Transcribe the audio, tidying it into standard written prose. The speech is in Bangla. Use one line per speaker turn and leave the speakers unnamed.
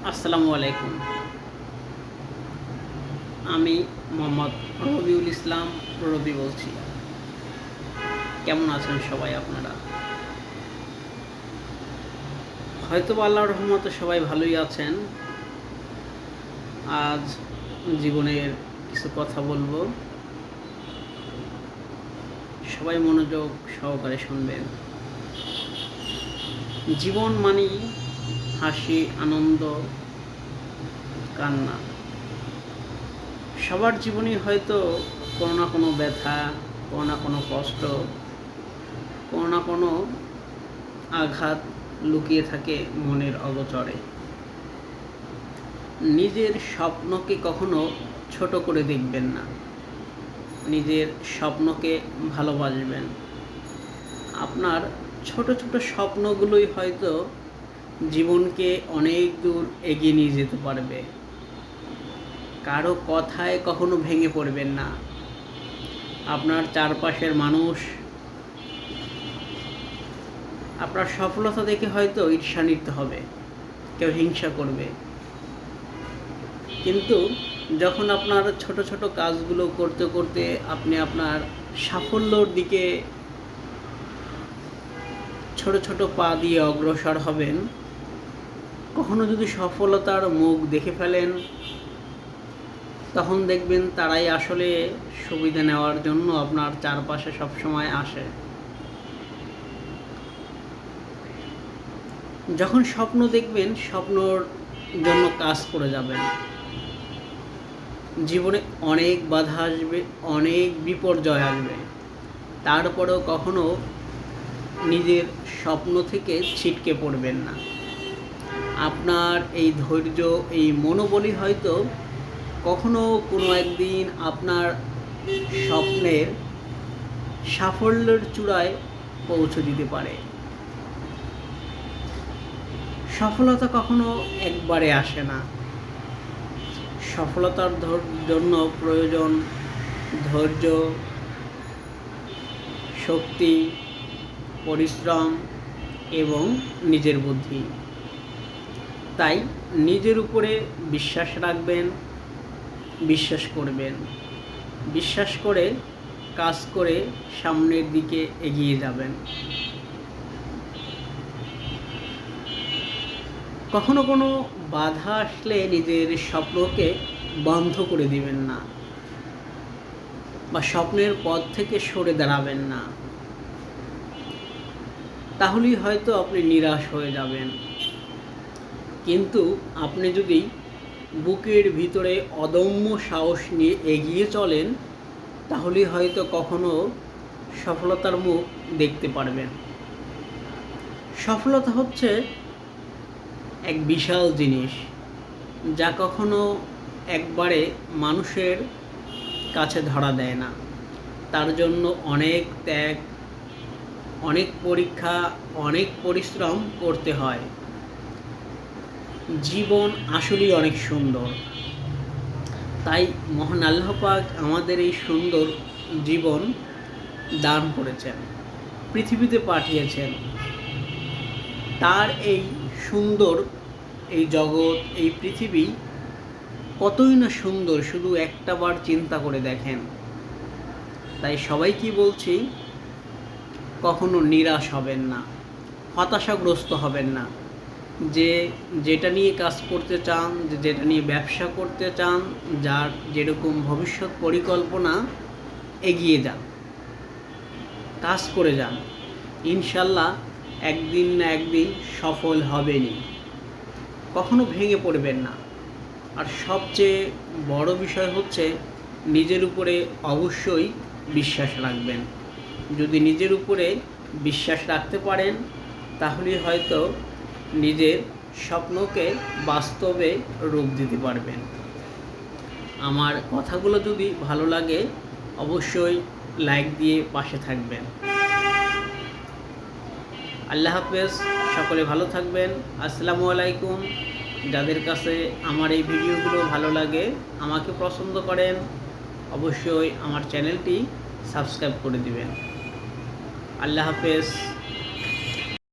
আসসালামু আলাইকুম। আমি মোহাম্মদ রবিউল ইসলাম রবি বলছি। কেমন আছেন সবাই আপনারা? হয়তো আল্লাহর রহমতে সবাই ভালোই আছেন। আজ জীবনের কিছু কথা বলবো, সবাই মনোযোগ সহকারে শুনবেন। জীবন মানেই হাসি, আনন্দ, কান্না। সবার জীবনেই হয়তো কোনো না কোনো ব্যথা, কোনো না কোনো কষ্ট, কোনো না কোনো আঘাত লুকিয়ে থাকে মনের অগোচরে। নিজের স্বপ্নকে কখনো ছোট করে দেখবেন না, নিজের স্বপ্নকে ভালোবাসবেন। আপনার ছোট ছোট স্বপ্নগুলোই হয়তো জীবনকে অনেক দূর এগিয়ে নিয়ে যেতে পারবে। কারো কথায় কখনো ভেঙে পড়বেন না। আপনার চারপাশের মানুষ আপনার সফলতা দেখে হয়তো ঈর্ষান্বিত হবে, কেউ হিংসা করবে, কিন্তু যখন আপনার ছোট ছোট কাজগুলো করতে করতে আপনি আপনার সাফল্যর দিকে ছোট ছোট পা দিয়ে অগ্রসর হবেন, কখনো যদি সফলতার মুখ দেখে ফেলেন, তখন দেখবেন তারাই আসলে সুবিধা নেওয়ার জন্য আপনার চারপাশে সবসময় আসে। যখন স্বপ্ন দেখবেন, স্বপ্নর জন্য কাজ করে যাবেন। জীবনে অনেক বাধা আসবে, অনেক বিপর্যয় আসবে, তারপরেও কখনো নিজের স্বপ্ন থেকে ছিটকে পড়বেন না। আপনার এই ধৈর্য, এই মনোবলই হয়তো কখনো কোনো একদিন আপনার স্বপ্নের সাফল্যের চূড়ায় পৌঁছে দিতে পারে। সফলতা কখনো একবারে আসে না। সফলতার জন্য প্রয়োজন ধৈর্য, শক্তি, পরিশ্রম এবং নিজের বুদ্ধি। তাই নিজের উপরে বিশ্বাস রাখবেন, বিশ্বাস করবেন, বিশ্বাস করে কাজ করে সামনের দিকে এগিয়ে যাবেন। কখনো কোনো বাধা আসলে নিজের স্বপ্নকে বন্ধ করে দিবেন না, বা স্বপ্নের পথ থেকে সরে দাঁড়াবেন না। তাহলেই হয়তো আপনি নিরাশ হয়ে যাবেন। কিন্তু আপনি যদি বুকের ভিতরে অদম্য সাহস নিয়ে এগিয়ে চলেন, তাহলেই হয়তো কখনো সফলতার মুখ দেখতে পারবেন। সফলতা হচ্ছে এক বিশাল জিনিস, যা কখনো একবারে মানুষের কাছে ধরা দেয় না। তার জন্য অনেক ত্যাগ, অনেক পরীক্ষা, অনেক পরিশ্রম করতে হয়। জীবন আসলেই অনেক সুন্দর, তাই মহান আল্লাহ পাক আমাদের এই সুন্দর জীবন দান করেছেন, পৃথিবীতে পাঠিয়েছেন। তার এই সুন্দর এই জগৎ, এই পৃথিবী কতই না সুন্দর, শুধু একটাবার চিন্তা করে দেখেন। তাই সবাইকে বলছি, কখনো নিরাশ হবেন না, হতাশাগ্রস্ত হবেন না। যেটা নিয়ে কাজ করতে চান, যেটা নিয়ে ব্যবসা করতে চান, যার যেরকম ভবিষ্যৎ পরিকল্পনা, এগিয়ে যান, কাজ করে যান। ইনশাল্লাহ একদিন না একদিন সফল হবেনই। কখনো ভেঙে পড়বেন না। আর সবচেয়ে বড় বিষয় হচ্ছে নিজের উপরে অবশ্যই বিশ্বাস রাখবেন। যদি নিজের উপরে বিশ্বাস রাখতে পারেন, তাহলে হয়তো নিজের স্বপ্নকে বাস্তবে রূপ দিতে পারবেন। আমার কথাগুলো যদি ভালো লাগে, অবশ্যই লাইক দিয়ে পাশে থাকবেন। আল্লাহ হাফেজ, সকলে ভালো থাকবেন। আসসালামু আলাইকুম। যাদের কাছে আমার এই ভিডিওগুলো ভালো লাগে, আমাকে পছন্দ করেন, অবশ্যই আমার চ্যানেলটি সাবস্ক্রাইব করে দিবেন। আল্লাহ হাফেজ।